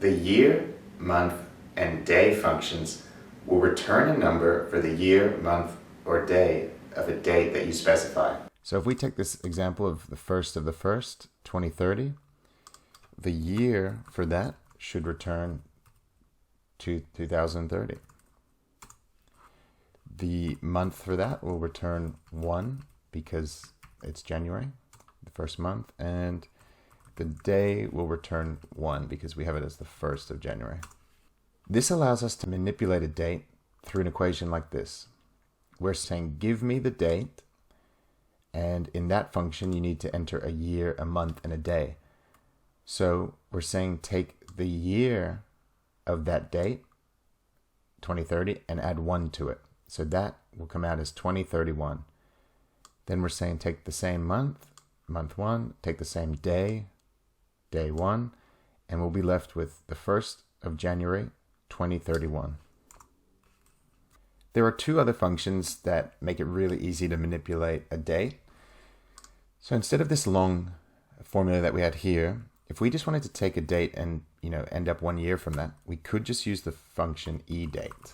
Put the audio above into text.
The year, month, and day functions will return a number for the year, month, or day of a date that you specify. So if we take this example of the 1st of the 1st, 2030, the year for that should return to 2030. The month for that will return 1 because it's January, the first month, and the day will return 1 because we have it as the 1st of January. This allows us to manipulate a date through an equation like this. We're saying give me the date, and in that function you need to enter a year, a month, and a day. So we're saying take the year of that date, 2030, and add 1 to it. So that will come out as 2031. Then we're saying take the same month, month 1, take the same day, day 1, and we'll be left with the 1st of January, 2031. There are 2 other functions that make it really easy to manipulate a date. So instead of this long formula that we had here, if we just wanted to take a date and end up 1 year from that, we could just use the function eDate.